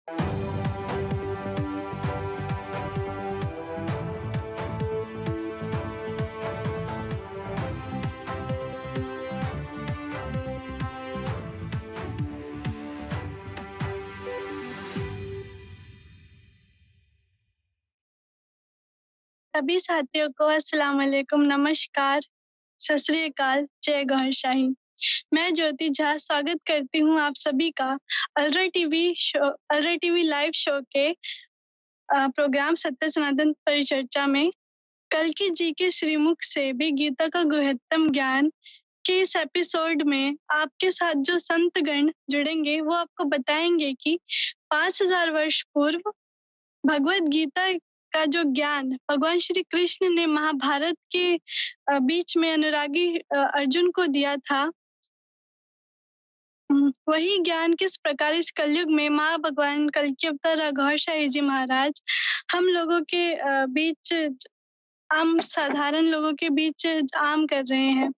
सभी साथियों को अस्सलाम वालेकुम, नमस्कार, सत श्री अकाल, जय गौरशाही। मैं ज्योति झा स्वागत करती हूँ आप सभी का अलरा टीवी लाइव शो के प्रोग्राम सत्य सनातन परिचर्चा में। कल्कि जी के श्रीमुख से भी गीता का गुह्यतम ज्ञान के इस एपिसोड में आपके साथ जो संतगण जुड़ेंगे वो आपको बताएंगे कि 5000 वर्ष पूर्व भगवत गीता का जो ज्ञान भगवान श्री कृष्ण ने महाभारत के बीच में अनुरागी अर्जुन को दिया था, वही ज्ञान किस प्रकार इस कलयुग में माँ भगवान कल्कि अवतार घोषाही जी महाराज हम लोगों के बीच आम साधारण लोगों के बीच आम कर रहे हैं।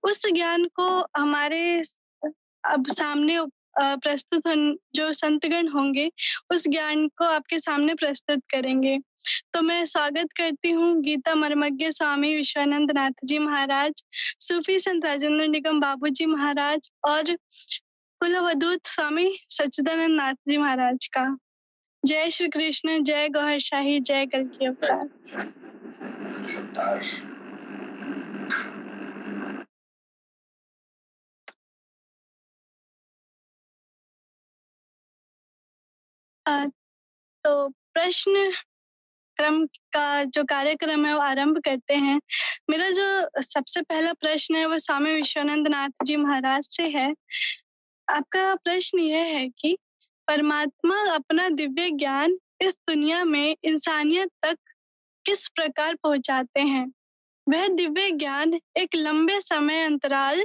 उस ज्ञान को हमारे अब सामने प्रस्तुत जो संतगण होंगे उस ज्ञान को आपके सामने प्रस्तुत करेंगे। तो मैं स्वागत करती हूँ गीता मर्मज्ञ स्वामी विश्वानंद नाथ जी महाराज, सूफी संत राजेंद्र निगम बाबू जी महाराज और कुलवधूत स्वामी सच्चिदानंद नाथ जी महाराज का। जय श्री कृष्ण, जय गौहरशाही, जय कल्कि अवतार। तो प्रश्न क्रम का जो कार्यक्रम है वो आरंभ करते हैं। मेरा जो सबसे पहला प्रश्न है वो स्वामी विश्वानंद नाथ जी महाराज से है। आपका प्रश्न यह है कि परमात्मा अपना दिव्य ज्ञान इस दुनिया में इंसानियत तक किस प्रकार पहुंचाते हैं? वह दिव्य ज्ञान एक लंबे समय अंतराल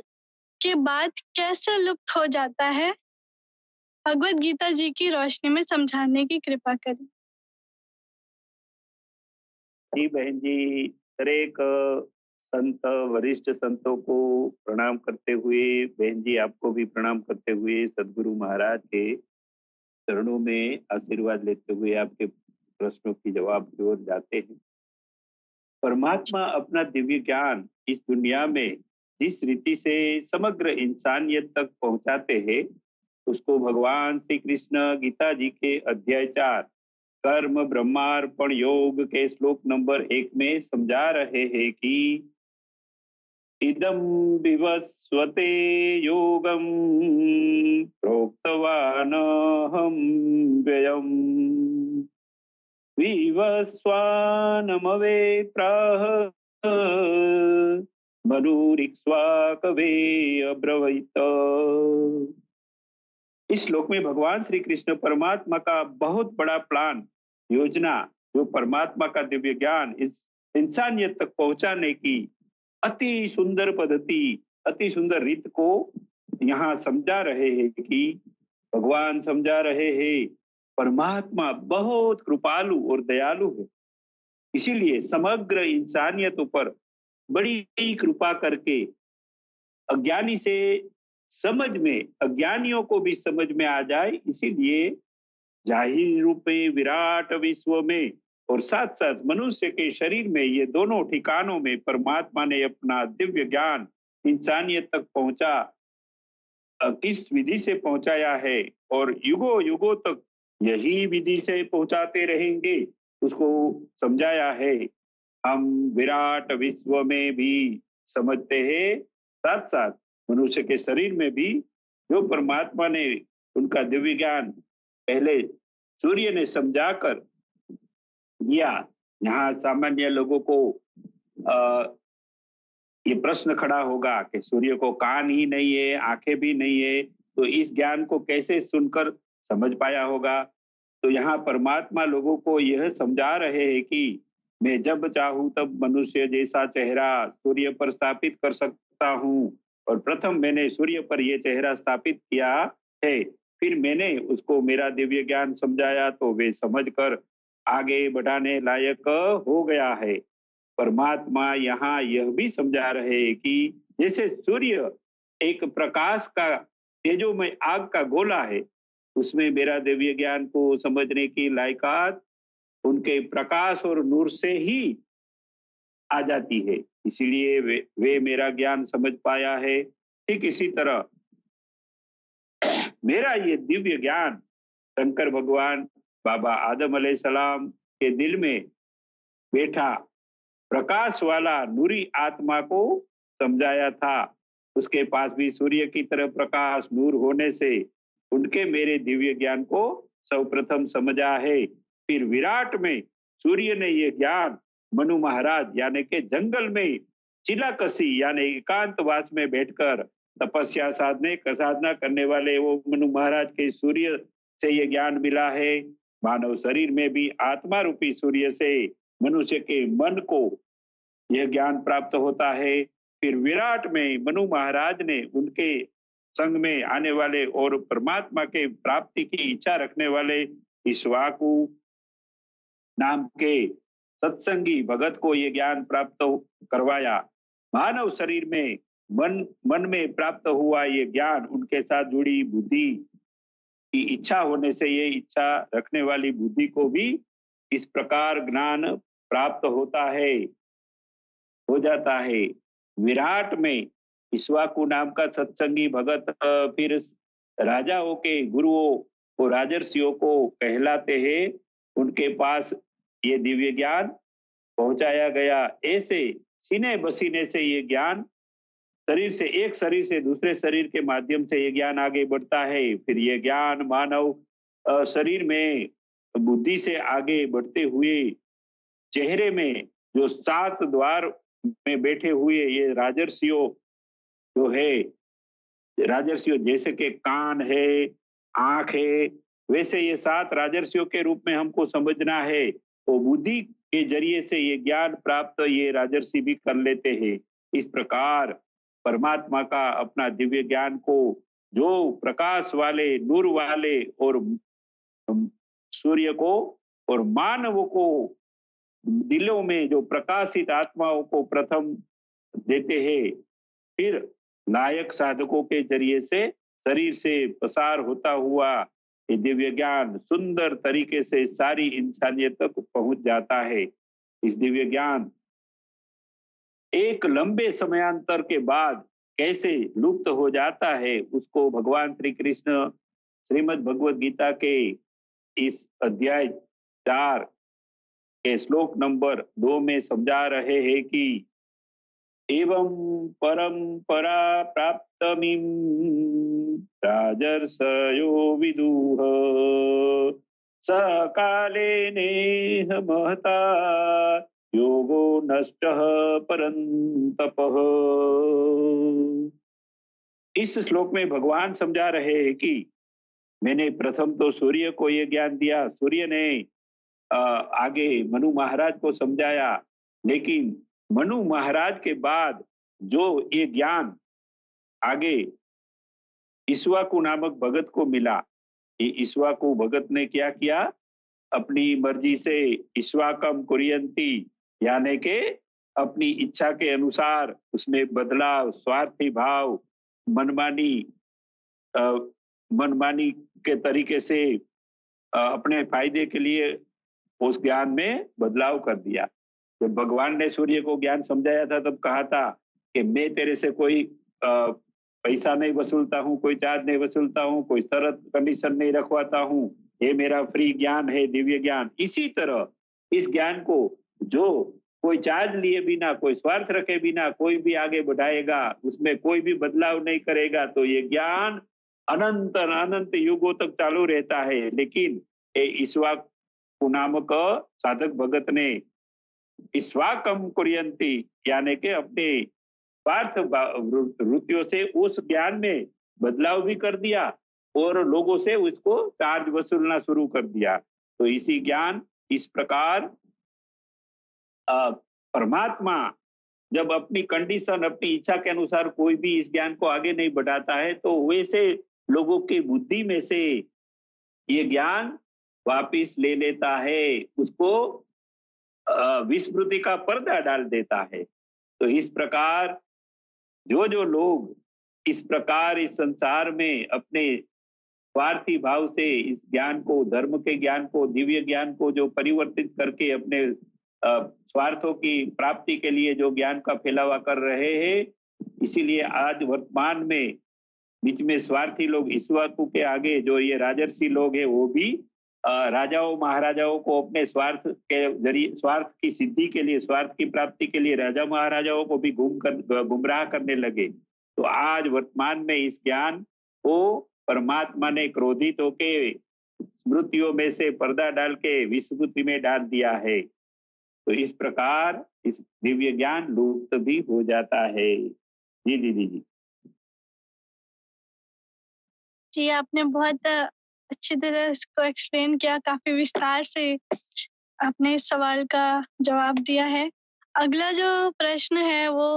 के बाद कैसे लुप्त हो जाता है? भगवत गीता जी की रोशनी में समझाने की कृपा करें। जी बहन जी, हर एक संत वरिष्ठ संतों को प्रणाम करते हुए, बहन जी आपको भी प्रणाम करते हुए सदगुरु महाराज के चरणों में आशीर्वाद लेते हुए आपके प्रश्नों की जवाब की ओर जाते हैं। परमात्मा अपना दिव्य ज्ञान इस दुनिया में जिस रीति से समग्र इंसानियत तक पहुंचाते हैं, उसको भगवान श्री कृष्ण गीता जी के अध्याय 4 कर्म ब्रह्मार्पण योग के श्लोक नंबर 1 में समझा रहे हैं कि इदं विवस्वते योगं प्रोक्तवानहं व्ययम् विवस्वानमवे प्राह मनुरिक्ष्वाकवे अब्रवीत। इस श्लोक में भगवान श्री कृष्ण परमात्मा का बहुत बड़ा प्लान योजना, जो परमात्मा का दिव्य ज्ञान इस इंसानियत तक पहुंचाने की अति सुंदर पद्धति, अति सुंदर रीत को यहाँ समझा रहे हैं कि भगवान समझा रहे हैं परमात्मा बहुत कृपालु और दयालु है, इसीलिए समग्र इंसानियत ऊपर बड़ी कृपा करके अज्ञानी से समझ में, अज्ञानियों को भी समझ में आ जाए, इसीलिए जाहिर रूप में विराट विश्व में और साथ साथ मनुष्य के शरीर में, ये दोनों ठिकानों में परमात्मा ने अपना दिव्य ज्ञान इंसानियत तक पहुंचा, किस विधि से पहुंचाया है और युगों युगों तक यही विधि से पहुंचाते रहेंगे, उसको समझाया है। हम विराट विश्व में भी समझते हैं, साथ साथ मनुष्य के शरीर में भी जो परमात्मा ने उनका दिव्य ज्ञान पहले सूर्य ने समझाकर दिया। यहाँ सामान्य लोगों को ये प्रश्न खड़ा होगा कि सूर्य को कान ही नहीं है, आंखें भी नहीं है, तो इस ज्ञान को कैसे सुनकर समझ पाया होगा? तो यहाँ परमात्मा लोगों को यह समझा रहे हैं कि मैं जब चाहूं तब मनुष्य जैसा चेहरा सूर्य पर स्थापित कर सकता हूँ, और प्रथम मैंने सूर्य पर यह चेहरा स्थापित किया है, फिर मैंने उसको मेरा दिव्य ज्ञान समझाया, तो वे समझकर आगे बढ़ाने लायक हो गया है। परमात्मा यहाँ यह भी समझा रहे हैं कि जैसे सूर्य एक प्रकाश का तेजोमय आग का गोला है, उसमें मेरा दिव्य ज्ञान को समझने की लायकात उनके प्रकाश और नूर से ही आ जाती है। इसीलिए वे मेरा ज्ञान समझ पाया है। ठीक इसी तरह मेरा ये दिव्य ज्ञान शंकर भगवान बाबा आदम अलैहिस्सलाम के दिल में बैठा प्रकाश वाला नूरी आत्मा को समझाया था। उसके पास भी सूर्य की तरह प्रकाश नूर होने से उनके मेरे दिव्य ज्ञान को सर्वप्रथम समझा है। फिर विराट में सूर्य ने ये ज्ञान मनु महाराज यानी के जंगल में चिलाकसी यानी एकांतवास में बैठकर तपस्या साधना करने वाले वो मनु महाराज के सूर्य से ये ज्ञान मिला है। मानव शरीर में भी आत्मा रूपी सूर्य से मनुष्य के मन को यह ज्ञान प्राप्त होता है। फिर विराट में मनु महाराज ने उनके संग में आने वाले और परमात्मा के प्राप्ति की इच्छा रखने वाले ईश्वाकु नाम के सत्संगी भगत को ये ज्ञान प्राप्त करवाया। मानव शरीर में मन में प्राप्त हुआ ये ज्ञान उनके साथ जुड़ी बुद्धि की इच्छा होने से ये इच्छा रखने वाली बुद्धि को भी इस प्रकार ज्ञान प्राप्त हो जाता है। विराट में ईश्वाकु नाम का सत्संगी भगत फिर राजाओं के गुरुओं को राजर्षियों को कहलाते हैं। उनके पास ये दिव्य ज्ञान पहुंचाया गया। ऐसे सीने बसीने से ये ज्ञान एक शरीर से दूसरे शरीर के माध्यम से ये ज्ञान आगे बढ़ता है। फिर ये ज्ञान मानव शरीर में बुद्धि से आगे बढ़ते हुए चेहरे में जो 7 द्वार में बैठे हुए ये राजर्षियों जो है, राजर्षियों जैसे कि कान है, आंख है, वैसे ये 7 राजर्षियों के रूप में हमको समझना है। तो बुद्धि के जरिए से ये ज्ञान प्राप्त ये राजर्षि भी कर लेते हैं। इस प्रकार परमात्मा का अपना दिव्य ज्ञान को जो प्रकाश वाले नूर वाले और सूर्य को और मानव को दिलों में जो प्रकाशित आत्माओं को प्रथम देते हैं, फिर लायक साधकों के जरिए से शरीर से प्रसार होता हुआ ये दिव्य ज्ञान सुंदर तरीके से सारी इंसानियत तक पहुंच जाता है। इस दिव्य ज्ञान एक लंबे समयांतर के बाद कैसे लुप्त हो जाता है उसको भगवान श्री कृष्ण श्रीमद् भगवद गीता के इस अध्याय 4 के श्लोक नंबर 2 में समझा रहे हैं कि एवं परंपरा प्राप्तमिं राजर्षयो विदुः सकालेनेह महता योगो नष्टः परन्तपः। इस श्लोक में भगवान समझा रहे हैं कि मैंने प्रथम तो सूर्य को ये ज्ञान दिया, सूर्य ने आगे मनु महाराज को समझाया, लेकिन मनु महाराज के बाद जो ये ज्ञान आगे ईश्वाकु नामक भगत को मिला, ये ईश्वाकु भगत ने क्या किया, अपनी मर्जी से ईश्वाकम कुर्यन्ति यानी के अपनी इच्छा के अनुसार उसमें बदलाव, स्वार्थी भाव, मनमानी के तरीके से अपने फायदे के लिए उस ज्ञान में बदलाव कर दिया। जब भगवान ने सूर्य को ज्ञान समझाया था तब कहा था कि मैं तेरे से कोई पैसा नहीं वसूलता हूँ, कोई चार्ज नहीं वसूलता हूँ, कोई शर्त कंडीशन नहीं रखवाता हूँ, ये मेरा फ्री ज्ञान है, दिव्य ज्ञान। इसी तरह इस ज्ञान को जो कोई चार्ज लिए बिना, कोई स्वार्थ रखे बिना कोई भी आगे बढ़ाएगा, उसमें कोई भी बदलाव नहीं करेगा, तो ये ज्ञान अनंत युगों तक चालू रहता है। लेकिन ईश्वाकु नामक साधक भगत ने ईश्वाकम कुर्यन्ति यानी के अपने स्वार्थ वृत्तियों से उस ज्ञान में बदलाव भी कर दिया और लोगों से उसको चार्ज वसूलना शुरू कर दिया। तो इसी ज्ञान इस प्रकार परमात्मा जब अपनी कंडीशन, अपनी इच्छा के अनुसार कोई भी इस ज्ञान को आगे नहीं बढ़ाता है, तो वैसे लोगों की बुद्धि में से ये ज्ञान वापिस ले लेता है, उसको विस्मृति का पर्दा डाल देता है। तो इस प्रकार जो लोग इस प्रकार इस संसार में अपने स्वार्थी भाव से इस ज्ञान को, धर्म के ज्ञान को, दिव्य ज्ञान को जो परिवर्तित करके अपने स्वार्थों की प्राप्ति के लिए जो ज्ञान का फैलावा कर रहे हैं, इसीलिए आज वर्तमान में बीच में स्वार्थी लोग ईश्वरु के आगे जो ये राजर्षि लोग हैं वो भी राजाओं महाराजाओं को अपने स्वार्थ के जरिए, स्वार्थ की सिद्धि के लिए, स्वार्थ की प्राप्ति के लिए राजा महाराजाओं को भी गुमराह करने लगे। तो आज वर्तमान में इस ज्ञान को परमात्मा ने क्रोधित होके स्मृतियों में से पर्दा डाल के विस्मृति में डाल दिया है। तो इस प्रकार इस दिव्य ज्ञान लुप्त भी हो जाता है। जी दीदी जी। जी, आपने बहुत अच्छी तरह इसको एक्सप्लेन किया, काफ़ी विस्तार से आपने इस सवाल का जवाब दिया है। अगला जो प्रश्न है वो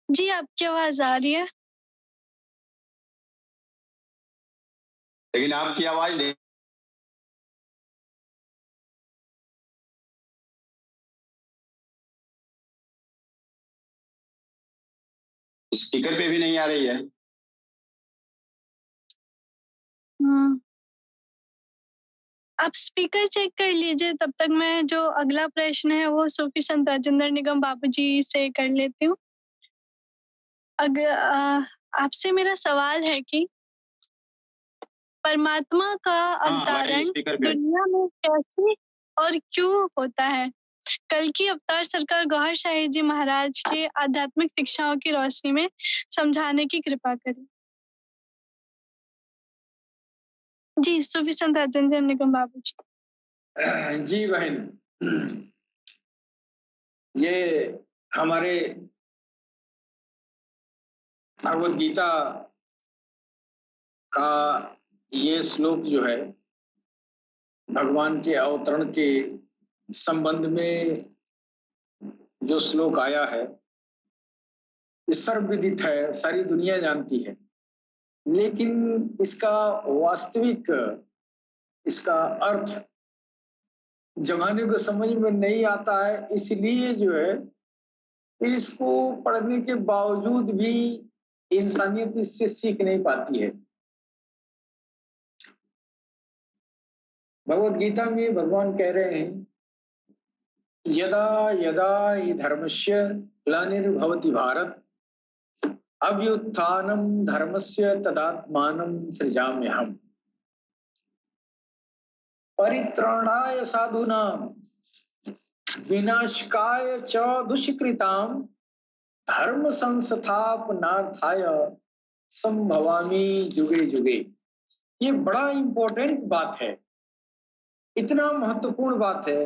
जी, आपकी आवाज़ आ रही है? लेकिन आपकी आवाज नहीं। स्पीकर पे भी नहीं आ रही है। आप स्पीकर चेक कर लीजिए, तब तक मैं जो अगला प्रश्न है वो सूफी संत राजेंद्र निगम बाबू जी से कर लेती हूँ। आपसे मेरा सवाल है कि परमात्मा का अवतारण दुनिया में कैसे और क्यों होता है? कल की अवतार सरकार गौहर शाही जी महाराज के आध्यात्मिक शिक्षाओं की रोशनी में समझाने की कृपा करें। जी, सूफी संत राजेंद्र निगम बाबू जी। जी बहन, ये हमारे भगवत गीता का ये श्लोक जो है भगवान के अवतरण के संबंध में जो श्लोक आया है ये सर्वविदित है, सारी दुनिया जानती है, लेकिन इसका वास्तविक इसका अर्थ जमाने को समझ में नहीं आता है। इसलिए जो है इसको पढ़ने के बावजूद भी इंसानियत इससे सीख नहीं पाती है। भगवत गीता में भगवान कह रहे हैं, यदा यदा हि धर्मस्य ग्लानिर्भवति भारत अभ्युत्थानं धर्मस्य तदात्मानं सृजाम्यहम् परित्राणाय साधूनां विनाशकाय च दुष्कृतां धर्म संस्थापनार्थाय संभवामि युगे युगे। ये बड़ा इंपॉर्टेंट बात है, इतना महत्वपूर्ण बात है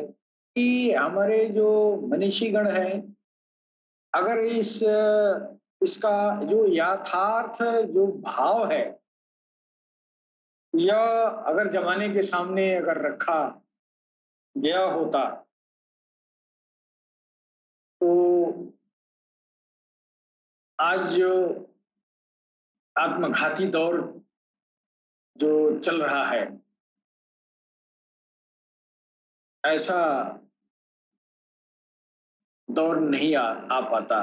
कि हमारे जो मनीषीगण हैं, अगर इसका जो यथार्थ जो भाव है या अगर जमाने के सामने अगर रखा गया होता तो आज जो आत्मघाती दौर जो चल रहा है ऐसा दौर नहीं आ पाता।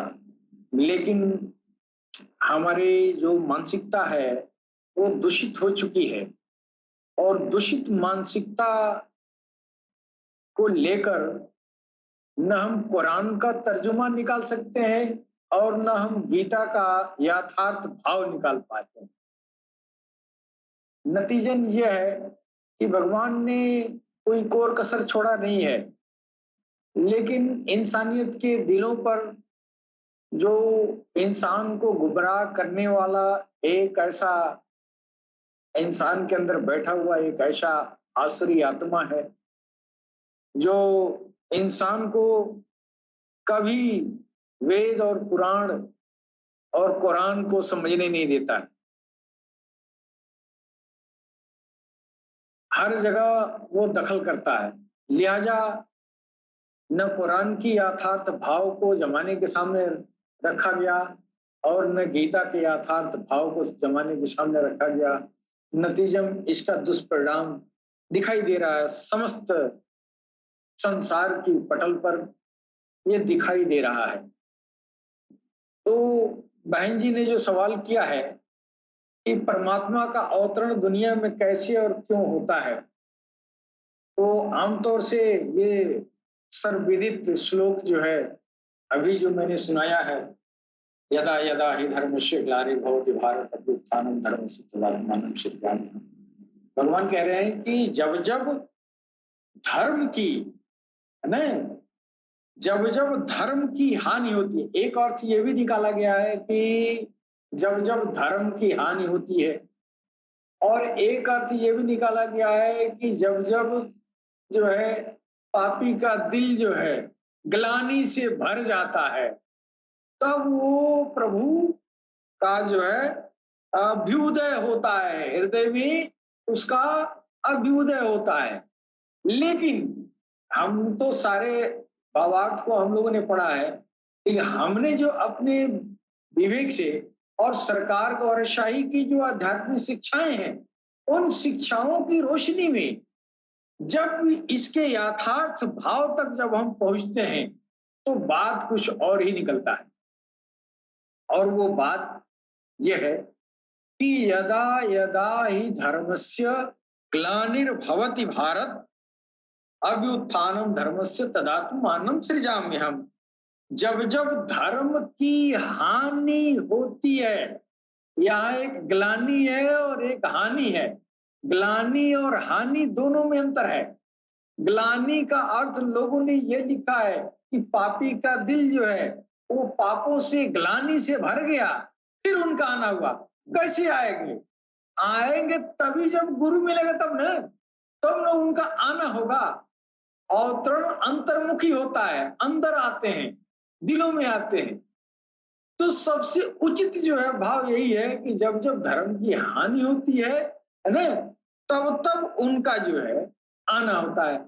लेकिन हमारी जो मानसिकता है वो दूषित हो चुकी है और दूषित मानसिकता को लेकर न हम कुरान का तर्जुमा निकाल सकते हैं और न हम गीता का यथार्थ भाव निकाल पाते हैं। नतीजन यह है कि भगवान ने कोई कोर कसर छोड़ा नहीं है, लेकिन इंसानियत के दिलों पर जो इंसान को गुमराह करने वाला एक ऐसा इंसान के अंदर बैठा हुआ एक ऐसा आसुरी आत्मा है जो इंसान को कभी वेद और पुराण और कुरान को समझने नहीं देता है। हर जगह वो दखल करता है, लिहाजा न कुरान की यथार्थ भाव को जमाने के सामने रखा गया और न गीता के यथार्थ भाव को जमाने के सामने रखा गया। नतीजम इसका दुष्परिणाम दिखाई दे रहा है, समस्त संसार की पटल पर ये दिखाई दे रहा है। तो बहन जी ने जो सवाल किया है कि परमात्मा का अवतरण दुनिया में कैसे और क्यों होता है, तो आमतौर से ये सर्वविदित श्लोक जो है अभी जो मैंने सुनाया है, यदा यदा हि धर्मस्य ग्लानिर्भवति भारत अभ्युत्थानं धर्मस्य तदात्मानं सृजाम्यहम्। भगवान कह रहे हैं कि जब जब धर्म की, है ना, जब जब धर्म की हानि होती है, एक अर्थ ये भी निकाला गया है कि जब जब धर्म की हानि होती है, और एक अर्थ ये भी निकाला गया है कि जब जब जो है पापी का दिल जो है ग्लानि से भर जाता है, तब वो प्रभु का जो है अभ्युदय होता है, हृदय में उसका अभ्युदय होता है। लेकिन हम तो सारे भावार्थ को हम लोगों ने पढ़ा है कि हमने जो अपने विवेक से और सरकार और शाही की जो आध्यात्मिक शिक्षाएं हैं, उन शिक्षाओं की रोशनी में जब इसके यथार्थ भाव तक जब हम पहुंचते हैं, तो बात कुछ और ही निकलता है। और वो बात यह है कि यदा यदा ही धर्मस्य ग्लानिर्भवति भारत अभ्युत्थानं धर्मस्य तदात्मानं सृजाम्यहम्। जब जब धर्म की हानि होती है, यहाँ एक ग्लानि है और एक हानि है। ग्लानि और हानि दोनों में अंतर है। ग्लानि का अर्थ लोगों ने ये लिखा है कि पापी का दिल जो है वो पापों से ग्लानि से भर गया, फिर उनका आना हुआ। कैसे आएंगे? आएंगे तभी जब गुरु मिलेगा, तब ना उनका आना होगा। अवतरण अंतर्मुखी होता है, अंदर आते हैं, दिलों में आते हैं। तो सबसे उचित जो है भाव यही है कि जब जब धर्म की हानि होती है ना, तब तब उनका जो है आना होता है।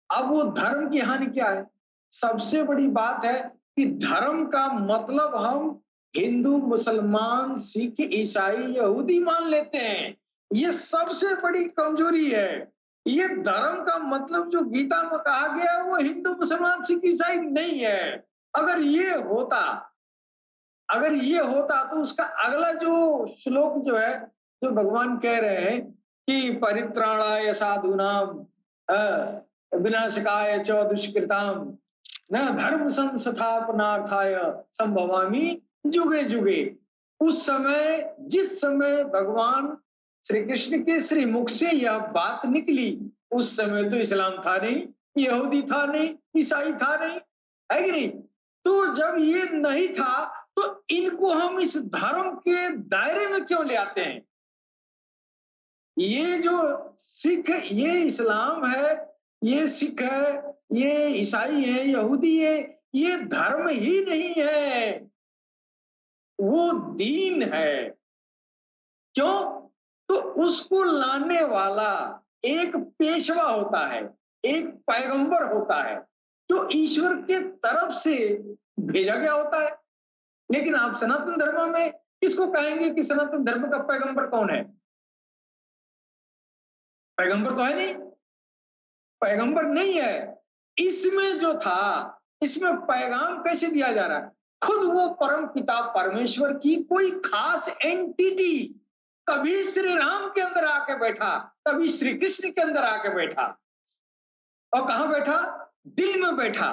अब वो धर्म की हानि क्या है? सबसे बड़ी बात है कि धर्म का मतलब हम हिंदू, मुसलमान, सिख, ईसाई, यहूदी मान लेते हैं। ये सबसे बड़ी कमजोरी है। ये धर्म का मतलब जो गीता में कहा गया है वो हिंदू, मुसलमान, सिख, ईसाई नहीं है। अगर ये होता तो उसका अगला जो श्लोक जो है, जो भगवान कह रहे हैं कि परित्राणाय साधूनाम विनाशकाय च दुष्कृताम न धर्म संस्थापनार्थाय संभवामि जुगे जुगे। उस समय, जिस समय भगवान श्री कृष्ण के श्री मुख से यह बात निकली, उस समय तो इस्लाम था नहीं, यहूदी था नहीं, ईसाई था नहीं, है कि नहीं? तो जब ये नहीं था तो इनको हम इस धर्म के दायरे में क्यों ले आते हैं? ये जो सिख, ये इस्लाम है, ये सिख है, ये ईसाई है, यहूदी है, ये धर्म ही नहीं है, वो दीन है। क्यों? तो उसको लाने वाला एक पेशवा होता है, एक पैगंबर होता है, जो ईश्वर के तरफ से भेजा गया होता है। लेकिन आप सनातन धर्म में किसको कहेंगे कि सनातन धर्म का पैगंबर कौन है? पैगंबर तो है नहीं, पैगंबर नहीं है। इसमें जो था, इसमें पैगाम कैसे दिया जा रहा है? खुद वो परम पिता परमेश्वर की कोई खास एंटिटी कभी श्री राम के अंदर आके बैठा, कभी श्री कृष्ण के अंदर आके बैठा। और कहां बैठा? दिल में बैठा।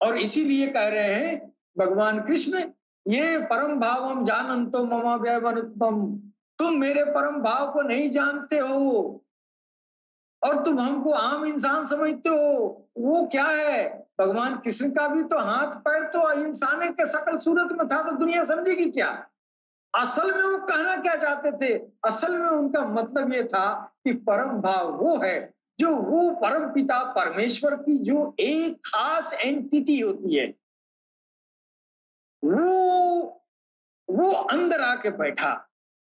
और इसीलिए कह रहे हैं भगवान कृष्ण, ये परम भावम जानन्तो ममाव्ययमनुत्तम, तुम मेरे परम भाव को नहीं जानते हो और तुम हमको आम इंसान समझते हो। वो क्या है? भगवान कृष्ण का भी तो हाथ पैर तो इंसान के शकल सूरत में था, तो दुनिया समझेगी क्या? असल में वो कहना क्या चाहते थे? असल में उनका मतलब ये था कि परम भाव वो है जो वो परम पिता परमेश्वर की जो एक खास एंटिटी होती है, वो अंदर आके बैठा।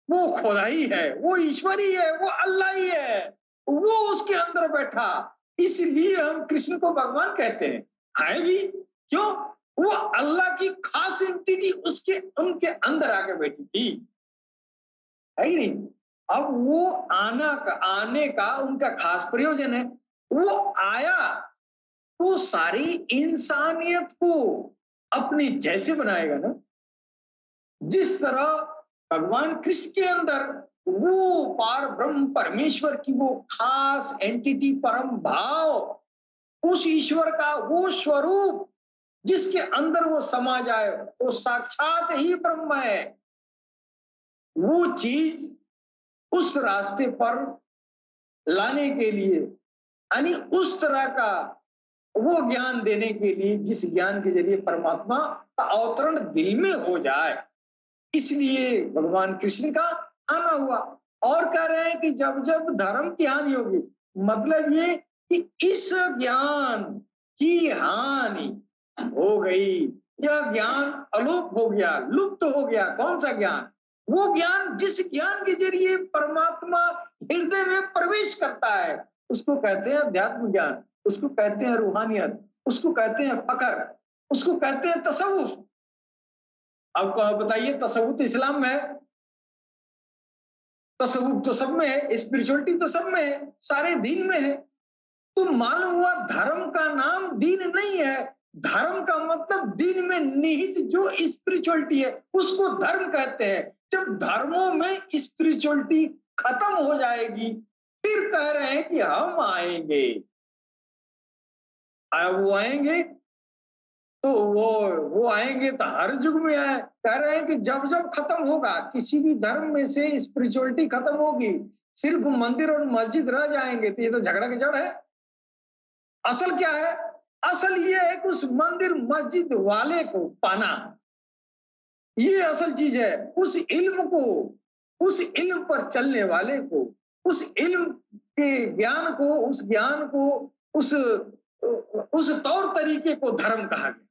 वो खुदा ही है, वो ईश्वर ही है, वो अल्लाह ही है, वो उसके अंदर बैठा। इसलिए हम कृष्ण को भगवान कहते हैं। है भी क्यों? वो अल्लाह की खास एंटिटी उनके अंदर आके बैठी थी, है ही नहीं? अब वो आने का उनका खास प्रयोजन है। वो आया तो सारी इंसानियत को अपने जैसे बनाएगा ना, जिस तरह भगवान कृष्ण के अंदर वो पार ब्रह्म परमेश्वर की वो खास एंटिटी परम भाव, उस ईश्वर का वो स्वरूप जिसके अंदर वो समा जाए, वो साक्षात ही ब्रह्म है। वो चीज उस रास्ते पर लाने के लिए, यानी उस तरह का वो ज्ञान देने के लिए जिस ज्ञान के जरिए परमात्मा का अवतरण दिल में हो जाए, इसलिए भगवान कृष्ण का आना हुआ। और कह रहे हैं कि जब जब धर्म की हानि होगी, मतलब ये कि इस ज्ञान की हानि हो गई, यह ज्ञान अलोप हो गया, लुप्त हो गया। कौन सा ज्ञान? वो ज्ञान जिस ज्ञान के जरिए परमात्मा हृदय में प्रवेश करता है, उसको कहते हैं अध्यात्म ज्ञान, उसको कहते हैं रूहानियत, उसको कहते हैं फकर, उसको कहते हैं तसव्वुफ। अब बताइए, तसव्वुफ इस्लाम में है, तसव्वुफ तो सब में है, स्पिरिचुअलिटी तो सब में है, सारे दीन में है। तो मालूम हुआ धर्म का नाम दीन नहीं है। धर्म का मतलब दीन में निहित जो स्पिरिचुअलिटी है उसको धर्म कहते हैं। जब धर्मों में स्पिरिचुअलिटी खत्म हो जाएगी, फिर कह रहे हैं कि हम आएंगे। वो आएंगे तो वो आएंगे तो हर युग में आए। कह रहे हैं कि जब जब खत्म होगा, किसी भी धर्म में से स्पिरिचुअलिटी खत्म होगी, सिर्फ मंदिर और मस्जिद रह जाएंगे, तो ये तो झगड़ा की जड़ है। असल क्या है? असल ये है कि उस मंदिर मस्जिद वाले को पाना, ये असल चीज है। उस इल्म को, उस इल्म पर चलने वाले को, उस इल्म के ज्ञान को, उस ज्ञान को, उस तौर तरीके को धर्म कहा गया।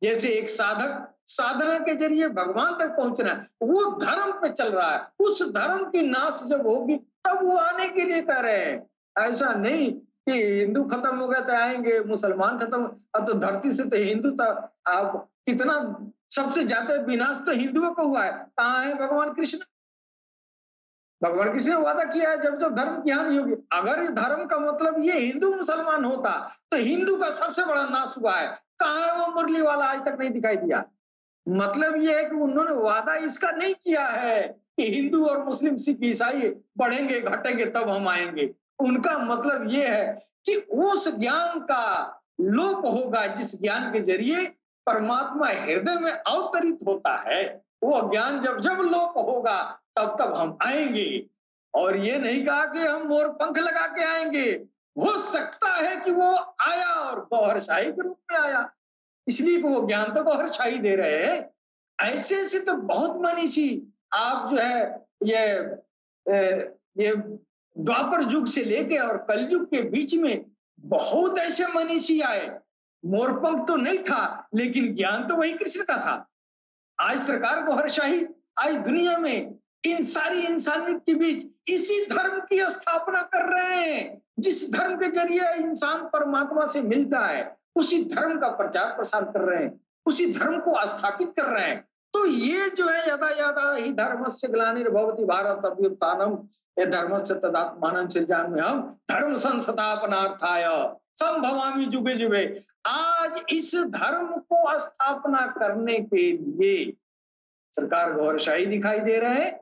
जैसे एक साधक साधना के जरिए भगवान तक पहुंचना है, वो धर्म पे चल रहा है। उस धर्म की नाश जब होगी तब वो आने के लिए कह रहे हैं। ऐसा नहीं कि हिंदू खत्म हो गए तो आएंगे, मुसलमान खत्म, अब तो धरती से तो हिंदू तो आप कितना, सबसे ज्यादा विनाश तो हिंदुओं को हुआ है। कहाँ है भगवान कृष्ण? भगवान कृष्ण ने वादा किया है जब जब धर्म की हानि होगी। अगर धर्म का मतलब ये हिंदू मुसलमान होता तो हिंदू का सबसे बड़ा नाश हुआ है। कहाँ है वो मुरली वाला? आज तक नहीं दिखाई दिया। मतलब ये है कि उन्होंने वादा इसका नहीं किया है कि हिंदू और मुस्लिम सिख ईसाई बढ़ेंगे घटेंगे तब हम आएंगे। उनका मतलब ये है कि उस ज्ञान का लोप होगा जिस ज्ञान के जरिए परमात्मा हृदय में अवतरित होता है। वो ज्ञान जब जब लोप होगा तब तब हम आएंगे। और ये नहीं कहा कि हम मोर पंख लगा के आएंगे। हो सकता है कि वो आया और गौहरशाही के रूप में आया, इसलिए वो ज्ञान तो गौहरशाही दे रहे हैं। ऐसे ऐसे तो बहुत मनीषी आप जो है ये द्वापर युग से लेके और कलयुग के बीच में बहुत ऐसे मनीषी आए। मोरपंख तो नहीं था लेकिन ज्ञान तो वही कृष्ण का था। आज सरकार गौहरशाही आज दुनिया में इन सारी इंसानियत के बीच इसी धर्म की स्थापना कर रहे हैं। जिस धर्म के जरिए इंसान परमात्मा से मिलता है उसी धर्म का प्रचार प्रसार कर रहे हैं, उसी धर्म को स्थापित कर रहे हैं। तो ये जो है यदा यदा ही धर्मस्य ग्लानिर्भवति भारत अभ्युत्थानम, ये धर्मस्य तदात्मानं सृजाम्यहम् धर्म संस्थापनार्थाय संभवामि जुगे जुगे। आज इस धर्म को स्थापना करने के लिए सरकार गौरशाही दिखाई दे रहे हैं।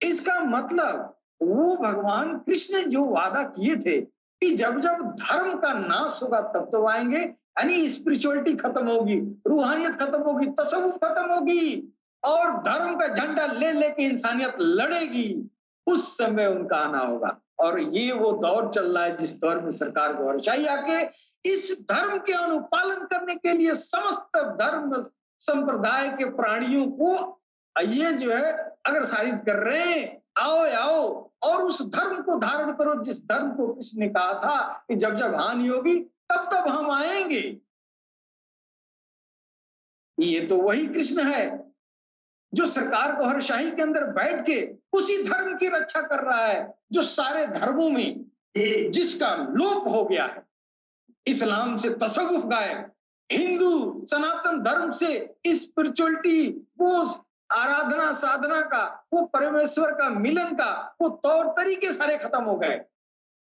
इसका मतलब वो भगवान कृष्ण ने जो वादा किए थे कि जब जब धर्म का नाश होगा तब तो आएंगे, यानी स्पिरिचुअलिटी खत्म होगी, रूहानियत खत्म होगी, तसव्वुफ खत्म होगी और धर्म का झंडा ले लेके इंसानियत लड़ेगी, उस समय उनका आना होगा। और ये वो दौर चल रहा है जिस दौर में सरकार गौरशाही आके इस धर्म के अनुपालन करने के लिए समस्त धर्म संप्रदाय के प्राणियों को ये जो है अग्रसारित कर रहे हैं। आओ आओ और उस धर्म को धारण करो जिस धर्म को किसने कहा था कि जब जब हानि होगी तब तब हम आएंगे। ये तो वही कृष्ण है जो सरकार गौहरशाही के अंदर बैठ के उसी धर्म की रक्षा कर रहा है जो सारे धर्मों में जिसका लोप हो गया है। इस्लाम से तसव्वुफ गायब, हिंदू सनातन धर्म से स्पिरिचुअलिटी, वो आराधना साधना का, वो परमेश्वर का मिलन का वो तौर तरीके सारे खत्म हो गए।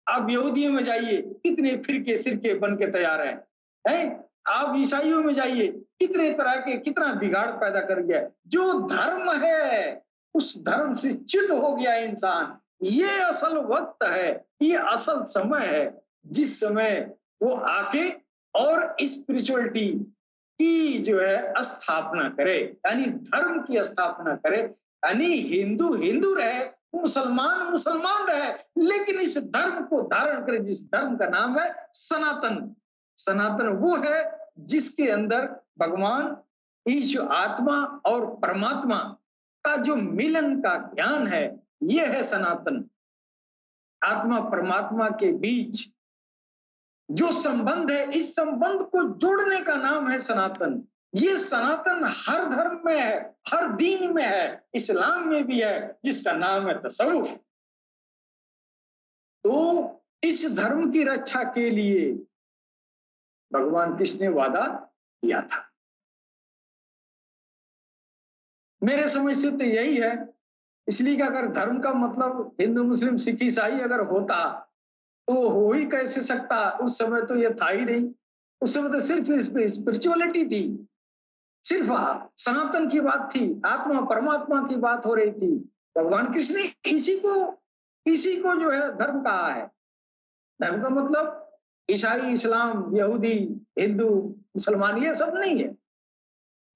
आप यहूदियों में जाइए कितने फिरके सिरके बन के तैयार हैं। आप ईसाइयों में जाइए कितने तरह के कितना बिगाड़ पैदा कर गया। जो धर्म है उस धर्म से च्युत हो गया इंसान। ये असल वक्त है, ये असल समय है जिस समय वो आके और स्पिरिचुअलिटी की जो है स्थापना करे, यानी धर्म की स्थापना करे। यानी हिंदू हिंदू रहे, मुसलमान मुसलमान रहे, लेकिन इस धर्म को धारण करे, जिस धर्म का नाम है सनातन। सनातन वो है जिसके अंदर भगवान, ईश्वर, आत्मा और परमात्मा का जो मिलन का ज्ञान है, ये है सनातन। आत्मा परमात्मा के बीच जो संबंध है, इस संबंध को जोड़ने का नाम है सनातन। ये सनातन हर धर्म में है, हर दीन में है, इस्लाम में भी है, जिसका नाम है तसव्वुफ। तो इस धर्म की रक्षा के लिए भगवान कृष्ण ने वादा किया था। मेरे समझ से तो यही है। इसलिए कि अगर धर्म का मतलब हिंदू मुस्लिम सिख ईसाई अगर होता तो हो ही कैसे सकता। उस समय तो ये था ही नहीं। उस समय तो सिर्फ स्पिरिचुअलिटी थी, सिर्फ सनातन की बात थी, आत्मा परमात्मा की बात हो रही थी। भगवान कृष्ण ने इसी को जो है धर्म कहा है। धर्म का मतलब ईसाई, इस्लाम, यहूदी, हिंदू, मुसलमान ये सब नहीं है।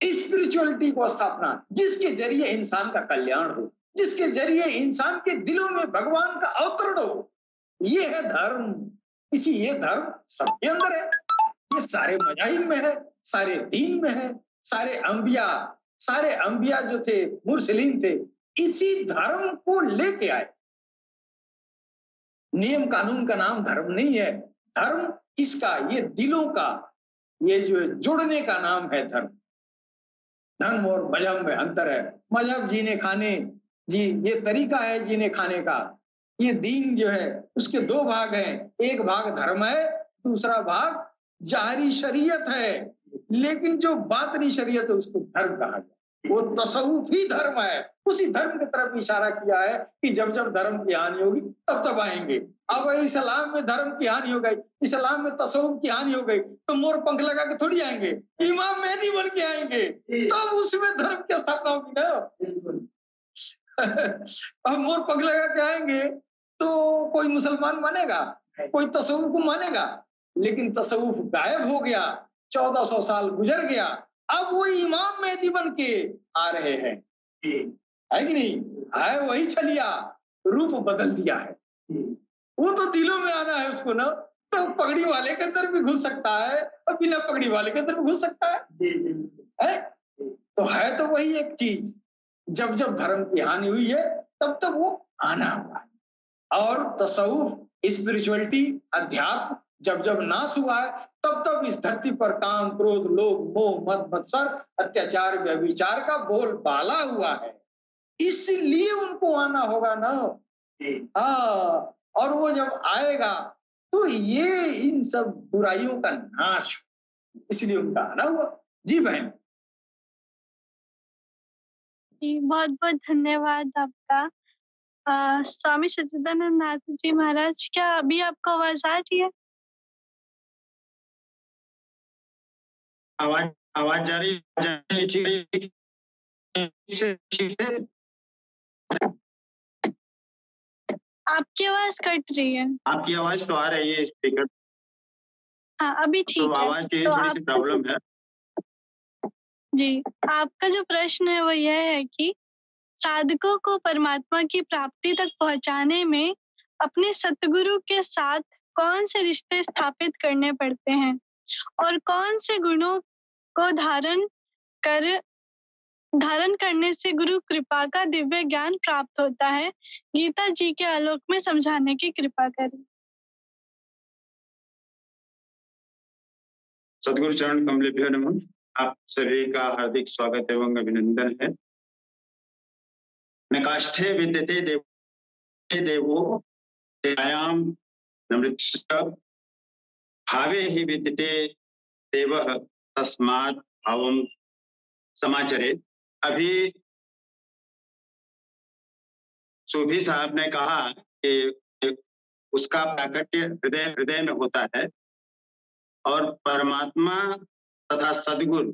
स्पिरिचुअलिटी को स्थापना, जिसके जरिए इंसान का कल्याण हो, जिसके जरिए इंसान के दिलों में भगवान का अवतरण हो, ये है धर्म। ये धर्म सबके अंदर है। ये सारे मजाहिब में है, सारे दीन में है। सारे अंबिया जो थे, मुरसलीन थे, इसी धर्म को लेके आए। नियम कानून का नाम धर्म नहीं है। धर्म इसका, ये दिलों का, ये जो जुड़ने का नाम है धर्म। धर्म और मजहब में अंतर है। मजहब जीने खाने, ये तरीका है जीने खाने का। ये दीन जो है उसके दो भाग हैं, एक भाग धर्म है, दूसरा भाग जाहरी शरीयत है। लेकिन जो बातनी शरीयत है उसको धर्म कहा गया। वो तसव्वुफ ही धर्म है। उसी धर्म की तरफ इशारा किया है कि जब जब धर्म की हानि होगी तब तब आएंगे। अब इस्लाम में धर्म की हानि हो गई, इस्लाम में तसव्वुफ की हानि हो गई, तो मोर पंख लगा के थोड़ी आएंगे, इमाम मेहदी बन के आएंगे, तब उसमें धर्म की स्थापना होगी ना। अब मोर पंख लगा के आएंगे तो कोई मुसलमान मानेगा, कोई तसव्वुफ को मानेगा। लेकिन तसव्वुफ गायब हो गया, 1400 साल गुजर गया, अब वो इमाम मेहदी बन के आ रहे हैं, है कि नहीं? है वही छलिया, रूप बदल दिया है। वो तो दिलों में आना है उसको ना। तो पगड़ी वाले के अंदर भी घुस सकता है और बिना पगड़ी वाले के अंदर भी घुस सकता है? तो है तो वही एक चीज। जब जब धर्म की हानि हुई है तब तब वो आना हुआ है। और तसव्वुफ, स्पिरिचुअलिटी, अध्यात्म जब जब नाश हुआ है तब तब इस धरती पर काम, क्रोध, लोभ, मोह, मद, मत्सर, अत्याचार, व्यभिचार का बोलबाला हुआ है। इसलिए उनको आना होगा ना। हाँ, और वो जब आएगा तो ये इन सब बुराइयों का नाश, इसलिए उनका आना हुआ। जी बहन। जी, बहुत-बहुत धन्यवाद आपका। स्वामी सच्चिदानंद नाथ जी महाराज, क्या अभी आपको आवाज आ रही है? आवाज जा रही है। आपकी आवाज कट रही है। आपकी आवाज तो आ रही है स्पीकर। हाँ, अभी तो ठीक है। आवाज की तो थोड़ी सी प्रॉब्लम है। जी, आपका जो प्रश्न है वो यह है कि साधकों को परमात्मा की प्राप्ति तक पहुंचाने में अपने सतगुरु के साथ कौन से रिश्ते स्थापित करने पड़ते हैं और कौन से गुणों को धारण करने से गुरु कृपा का दिव्य ज्ञान प्राप्त होता है। गीता जी के आलोक में समझाने की कृपा करें। सदगुरु चरण कमलेभ्यो नमः। आप सभी का हार्दिक स्वागत एवं अभिनंदन है। नकाष्ठे विद्यते देवो दयायाम नमृतस्य भावे ही विद्यते देवः तस्मात् भावं समाचरे। अभी सुभी साहब ने कहा कि उसका प्राकट्य हृदय में होता है और परमात्मा तथा सदगुरु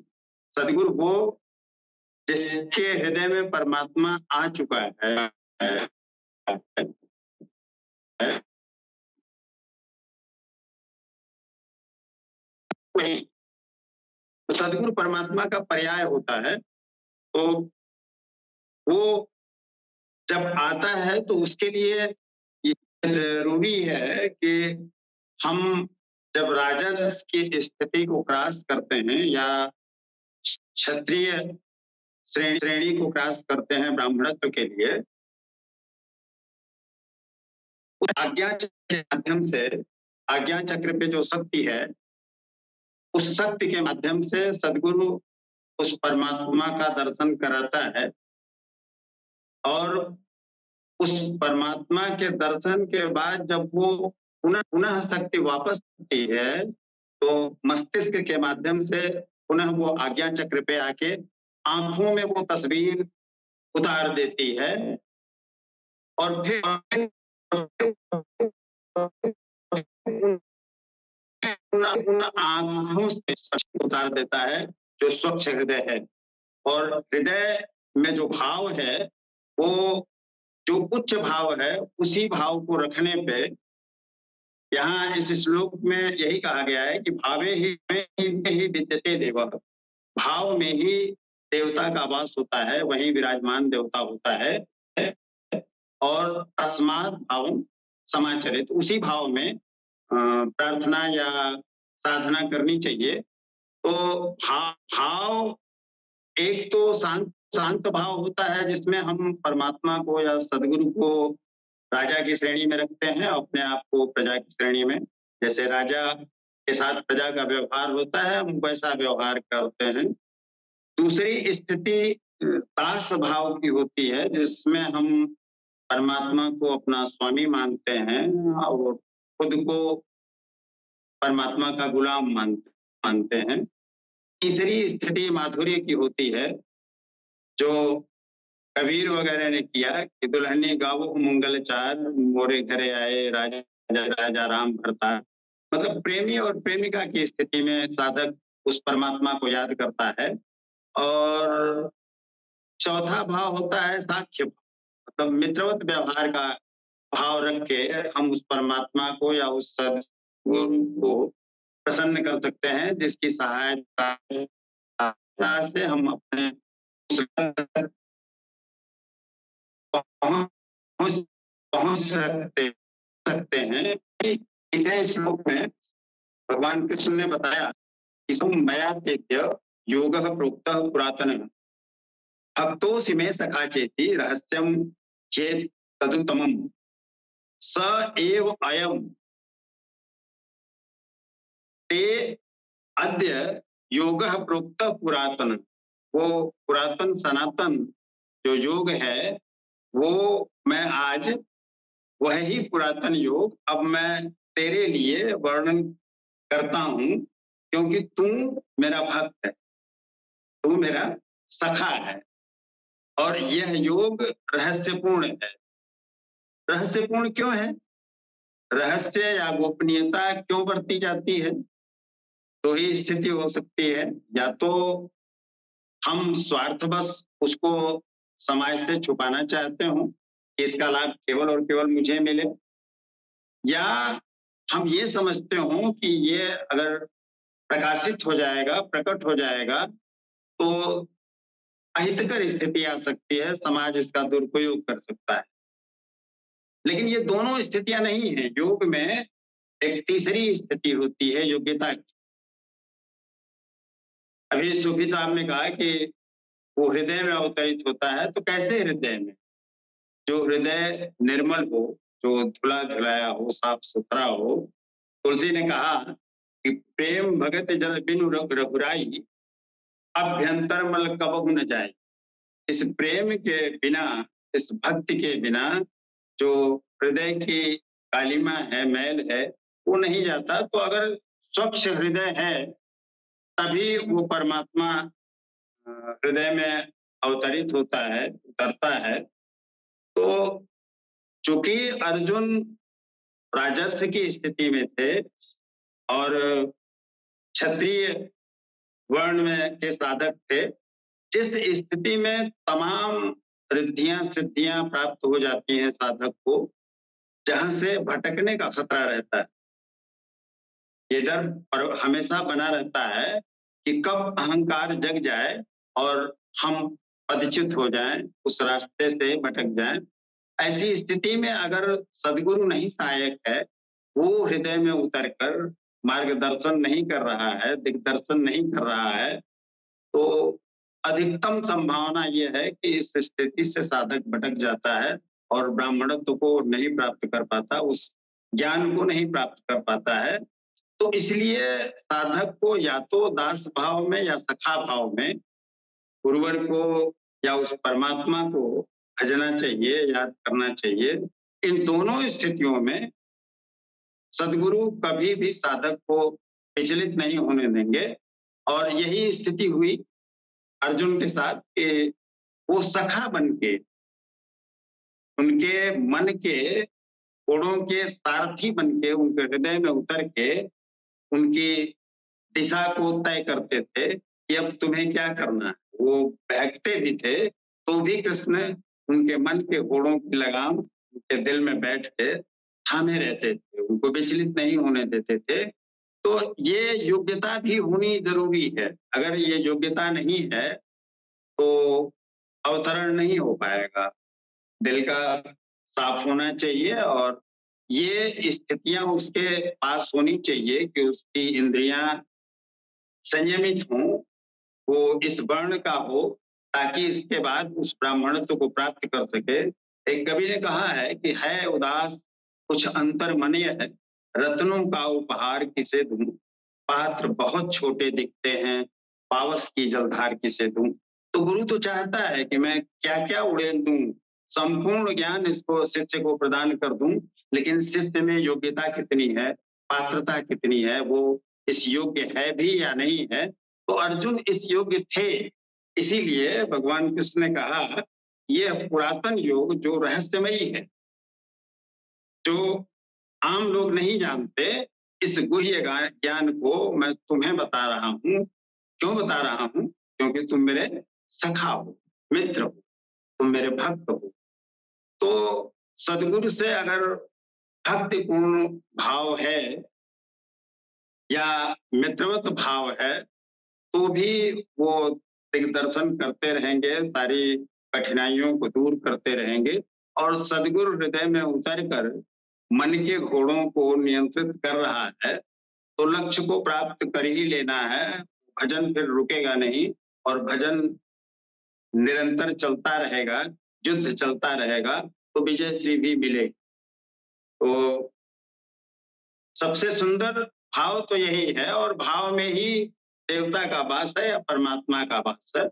सदगुरु वो जिसके हृदय में परमात्मा आ चुका है, तो सदगुरु परमात्मा का पर्याय होता है। तो वो जब आता है तो उसके लिए ये जरूरी है कि हम जब राजस की स्थिति को क्रॉस करते हैं या क्षत्रिय श्रेणी को क्रॉस करते हैं ब्राह्मणत्व के लिए, उस आज्ञा चक्र के माध्यम से, आज्ञा चक्र पे जो शक्ति है, उस शक्ति के माध्यम से सदगुरु उस परमात्मा का दर्शन कराता है और उस परमात्मा के दर्शन के बाद जब वो पुनः शक्ति वापस आती है तो मस्तिष्क के माध्यम से पुनः वो आज्ञा चक्र पे आके आंखों में वो तस्वीर उतार देती है और फिर उन आंखों से उतार देता है जो स्वच्छ हृदय है। और हृदय में जो भाव है वो जो उच्च भाव है, उसी भाव को रखने पे यहाँ इस श्लोक में यही कहा गया है कि भावे ही विद्यते देव, भाव में ही देवता का वास होता है, वहीं विराजमान देवता होता है। और तस्मात् भावम समाचरित, उसी भाव में प्रार्थना या साधना करनी चाहिए। तो भाव एक तो शांत भाव होता है जिसमें हम परमात्मा को या सदगुरु को राजा की श्रेणी में रखते हैं, अपने आप को प्रजा की श्रेणी में। जैसे राजा के साथ प्रजा का व्यवहार होता है, हम वैसा व्यवहार करते हैं। दूसरी स्थिति दास भाव की होती है जिसमें हम परमात्मा को अपना स्वामी मानते हैं और खुद को परमात्मा का गुलाम मानते हैं। तीसरी स्थिति माधुर्य की होती है जो कबीर वगैरह ने किया कि दुल्हनी गावो मंगल चार, मोरे घरे आए राजा राजा राम भरता। मतलब प्रेमी और प्रेमिका की स्थिति में साधक उस परमात्मा को याद करता है। और चौथा भाव होता है साक्ष्य, मतलब मित्रवत व्यवहार का भाव रख के हम उस परमात्मा को या उस सदगुरु को प्रसन्न कर सकते हैं, जिसकी सहायता से हम अपने पहुंच सकते हैं। इस श्लोक में भगवान कृष्ण ने बताया कि मया तेत्य योगः प्रोक्तः पुरातन भक्तोऽसि मे सखा चेति रहस्यम चेत् तदुत्तमम् स एव अयम् ते अद्य योगः प्रोक्तः पुरातन। वो पुरातन सनातन जो योग है वो मैं आज वही पुरातन योग अब मैं तेरे लिए वर्णन करता हूं, क्योंकि तू मेरा भक्त है, तू मेरा सखा है। और यह योग रहस्यपूर्ण है। रहस्यपूर्ण क्यों है? रहस्य या गोपनीयता क्यों बरती जाती है? दो ही स्थिति हो सकती है, या तो हम स्वार्थवश उसको समाज से छुपाना चाहते हो कि इसका लाभ केवल और केवल मुझे मिले, या हम ये समझते हो कि ये अगर प्रकाशित हो जाएगा, प्रकट हो जाएगा तो अहितकर स्थिति आ सकती है, समाज इसका दुरुपयोग कर सकता है। लेकिन ये दोनों स्थितियां नहीं है। योग में एक तीसरी स्थिति होती है योग्यता की। अभी सूफी साहब ने कहा कि वो हृदय में अवतरित होता है। तो कैसे हृदय में? जो हृदय निर्मल हो, जो धुला धुलाया हो, साफ सुथरा हो। तुलसी ने कहा कि प्रेम भगत जल बिनु रघुराई, अभ्यंतर मल कबहु न जाए। इस प्रेम के बिना, इस भक्ति के बिना जो हृदय की कालिमा है, मैल है, वो नहीं जाता। तो अगर स्वच्छ हृदय है तभी वो परमात्मा हृदय में अवतरित होता है, उतरता है। तो चूंकि अर्जुन राजर्षि की स्थिति में थे और क्षत्रिय वर्ण में के साधक थे, जिस स्थिति में तमाम रिद्धियां सिद्धियां प्राप्त हो जाती हैं साधक को, जहां से भटकने का खतरा रहता है। ये डर पर हमेशा बना रहता है कि कब अहंकार जग जाए और हम पदच्युत हो जाएं, उस रास्ते से भटक जाएं। ऐसी स्थिति में अगर सदगुरु नहीं सहायक है, वो हृदय में उतर कर मार्गदर्शन नहीं कर रहा है, दिग्दर्शन नहीं कर रहा है, तो अधिकतम संभावना ये है कि इस स्थिति से साधक भटक जाता है और ब्राह्मणत्व को नहीं प्राप्त कर पाता, उस ज्ञान को नहीं प्राप्त कर पाता है। तो इसलिए साधक को या तो दास भाव में या सखा भाव में गुरुवर को या उस परमात्मा को भजना चाहिए, याद करना चाहिए। इन दोनों स्थितियों में सदगुरु कभी भी साधक को विचलित नहीं होने देंगे। और यही स्थिति हुई अर्जुन के साथ कि वो सखा बन के उनके मन के गुणों के सारथी बन के उनके हृदय में उतर के उनकी दिशा को तय करते थे कि अब तुम्हें क्या करना है। वो बहकते भी थे तो भी कृष्ण उनके मन के घोड़ों की लगाम उनके दिल में बैठ के थामे रहते थे, उनको विचलित नहीं होने देते थे। तो ये योग्यता भी होनी जरूरी है। अगर ये योग्यता नहीं है तो अवतरण नहीं हो पाएगा। दिल का साफ होना चाहिए और ये स्थितियां उसके पास होनी चाहिए कि उसकी इंद्रियां संयमित हों, वो इस वर्ण का हो, ताकि इसके बाद उस ब्राह्मणत्व को प्राप्त कर सके। एक कवि ने कहा है कि है उदास कुछ अंतर मने है, रत्नों का उपहार किसे दूं, पात्र बहुत छोटे दिखते हैं, पावस की जलधार किसे दूं। तो गुरु तो चाहता है कि मैं क्या क्या उड़ेल दूं, संपूर्ण ज्ञान इसको शिष्य को प्रदान कर दूं, लेकिन शिष्य में योग्यता कितनी है, पात्रता कितनी है, वो इस योग्य है भी या नहीं है। तो अर्जुन इस योग्य थे, इसीलिए भगवान कृष्ण ने कहा यह पुरातन योग जो रहस्यमयी है, जो आम लोग नहीं जानते, इस गुह्य ज्ञान को मैं तुम्हें बता रहा हूँ। क्यों बता रहा हूँ? क्योंकि तुम मेरे सखा हो, मित्र हो, तुम मेरे भक्त हो। तो सदगुरु से अगर भक्तिपूर्ण भाव है या मित्रवत भाव है, तो भी वो दिग्दर्शन करते रहेंगे, सारी कठिनाइयों को दूर करते रहेंगे और सदगुरु हृदय में उतर कर मन के घोड़ों को नियंत्रित कर रहा है, तो लक्ष्य को प्राप्त कर ही लेना है। भजन फिर रुकेगा नहीं और भजन निरंतर चलता रहेगा, युद्ध चलता रहेगा, तो विजय श्री भी मिलेगी। तो सबसे सुंदर भाव तो यही है और भाव में ही देवता का वास है या परमात्मा का वास है।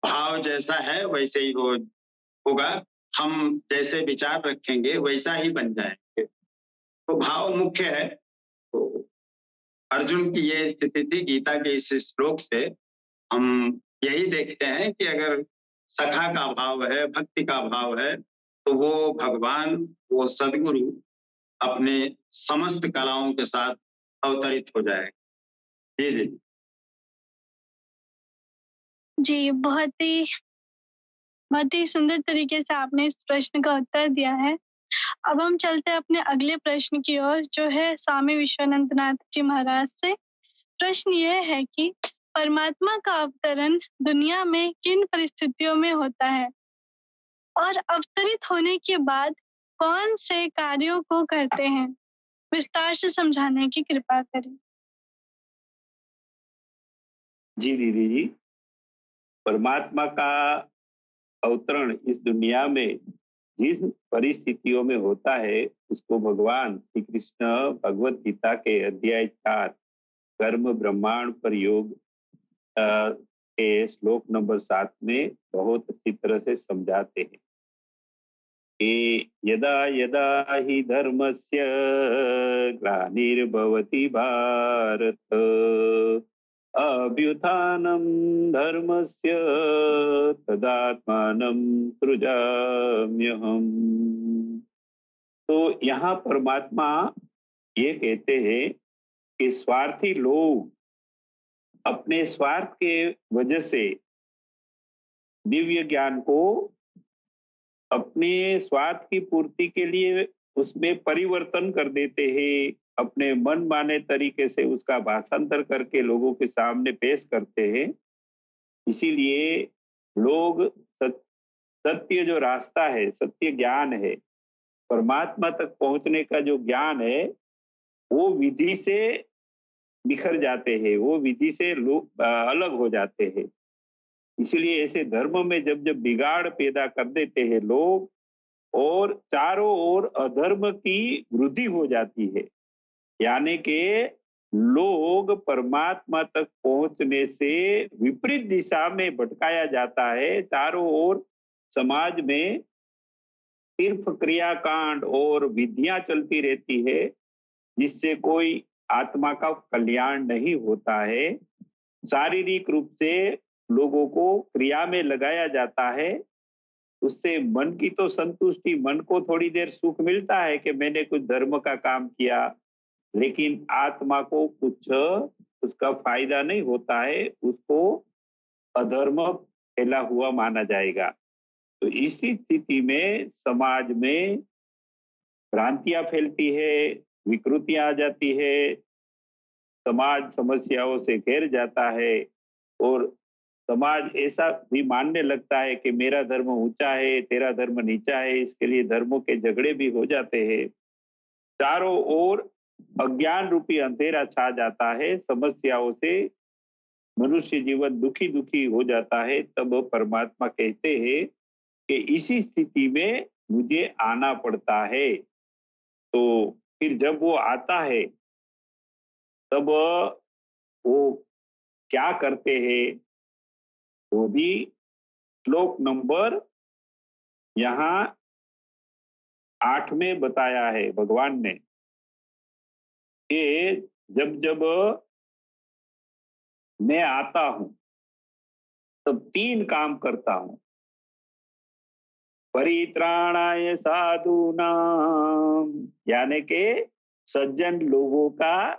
भाव जैसा है वैसे ही होगा, हम जैसे विचार रखेंगे वैसा ही बन जाएंगे। तो भाव मुख्य है। तो अर्जुन की ये स्थिति थी। गीता के इस श्लोक से हम यही देखते हैं कि अगर सखा का भाव है, भक्ति का भाव है, तो वो भगवान, वो सदगुरु अपने समस्त कलाओं के साथ अवतरित हो जाएगा। जी जी जी, बहुत ही सुंदर तरीके से आपने इस प्रश्न का उत्तर दिया है। अब हम चलते हैं अपने अगले प्रश्न की ओर, जो है स्वामी विश्वानंदनाथ जी महाराज से। प्रश्न यह है कि परमात्मा का अवतरण दुनिया में किन परिस्थितियों में होता है और अवतरित होने के बाद कौन से कार्यों को करते हैं? विस्तार से समझाने की कृपा करें। जी दीदी जी, परमात्मा का अवतरण इस दुनिया में जिस परिस्थितियों में होता है, उसको भगवान श्री कृष्ण भगवत गीता के अध्याय 4 कर्म ब्रह्मांड पर योग के श्लोक नंबर 7 में बहुत अच्छी तरह से समझाते हैं कि यदा यदा हि धर्मस्य ग्लानिर्भवति भारत अभ्युत्थानं धर्मस्य तदात्मानं सृजाम्यहम्। तो यहाँ परमात्मा ये कहते हैं कि स्वार्थी लोग अपने स्वार्थ के वजह से दिव्य ज्ञान को अपने स्वार्थ की पूर्ति के लिए उसमें परिवर्तन कर देते हैं, अपने मन माने तरीके से उसका भाषांतर करके लोगों के सामने पेश करते हैं। इसीलिए लोग सत्य जो रास्ता है, सत्य ज्ञान है, परमात्मा तक पहुंचने का जो ज्ञान है, वो विधि से बिखर जाते हैं, वो विधि से लोग अलग हो जाते हैं। इसलिए ऐसे धर्म में जब जब बिगाड़ पैदा कर देते हैं लोग, और चारों ओर अधर्म की वृद्धि हो जाती है, यानी कि लोग परमात्मा तक पहुंचने से विपरीत दिशा में भटकाया जाता है। चारों ओर समाज में सिर्फ क्रियाकांड और विधियां चलती रहती है, जिससे कोई आत्मा का कल्याण नहीं होता है। शारीरिक रूप से लोगों को क्रिया में लगाया जाता है, उससे मन की तो संतुष्टि, मन को थोड़ी देर सुख मिलता है कि मैंने कुछ धर्म का काम किया, लेकिन आत्मा को कुछ उसका फायदा नहीं होता है, उसको अधर्म फैला हुआ माना जाएगा। तो इसी स्थिति में समाज में भ्रांतियां फैलती है, विकृतियां आ जाती है, समाज समस्याओं से घेर जाता है, और समाज ऐसा भी मानने लगता है कि मेरा धर्म ऊंचा है, तेरा धर्म नीचा है। इसके लिए धर्मों के झगड़े भी हो जाते हैं। चारों ओर अज्ञान रूपी अंधेरा छा जाता है, समस्याओं से मनुष्य जीवन दुखी दुखी हो जाता है। तब परमात्मा कहते हैं कि इसी स्थिति में मुझे आना पड़ता है। तो फिर जब वो आता है, तब वो क्या करते हैं, वो भी श्लोक नंबर यहाँ 8 में बताया है भगवान ने कि जब जब मैं आता हूं तब 3 काम करता हूं। परित्राणाय साधूनाम, यानी के सज्जन लोगों का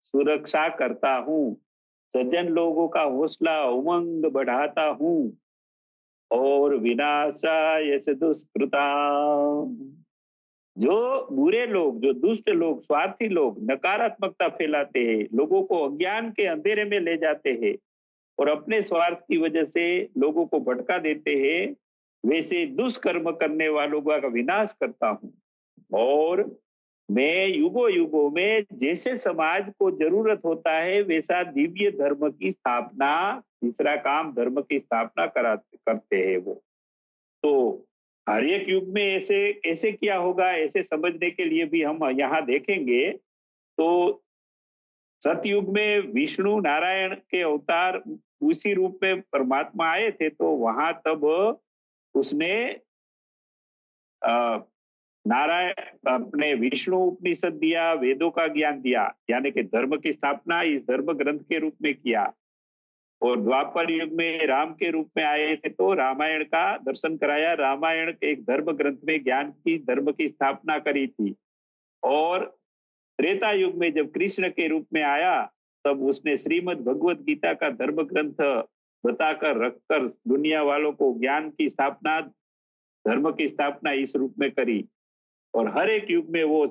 सुरक्षा करता हूं, सज्जन लोगों का हौसला उमंग बढ़ाता हूं, और विनाशाय से दुष्कृता, जो बुरे लोग, जो दुष्ट लोग, स्वार्थी लोग नकारात्मकता फैलाते हैं, लोगों को अज्ञान के अंधेरे में ले जाते हैं और अपने स्वार्थ की वजह से लोगों को भटका देते हैं, वैसे दुष्कर्म करने वालों का विनाश करता हूं। और मैं युगों युगों में जैसे समाज को जरूरत होता है वैसा दिव्य धर्म की स्थापना, तीसरा काम धर्म की स्थापना करते हैं वो। तो हर एक युग में ऐसे ऐसे क्या होगा, ऐसे समझने के लिए भी हम यहाँ देखेंगे। तो सतयुग में विष्णु नारायण के अवतार उसी रूप में परमात्मा आए थे, तो वहां तब उसने नारायण अपने विष्णु उपनिषद दिया, वेदों का ज्ञान दिया, यानी कि धर्म की स्थापना इस धर्म ग्रंथ के रूप में किया। और द्वापर युग में राम के रूप में आए थे तो रामायण का दर्शन कराया, रामायण के एक धर्म ग्रंथ में ज्ञान की, धर्म की स्थापना करी थी। और त्रेता युग में जब कृष्ण के रूप में आया तब उसने श्रीमद् भगवत गीता का धर्म ग्रंथ बताकर रखकर दुनिया वालों को ज्ञान की स्थापना, धर्म की स्थापना इस रूप में करी। और हर एक युग में वो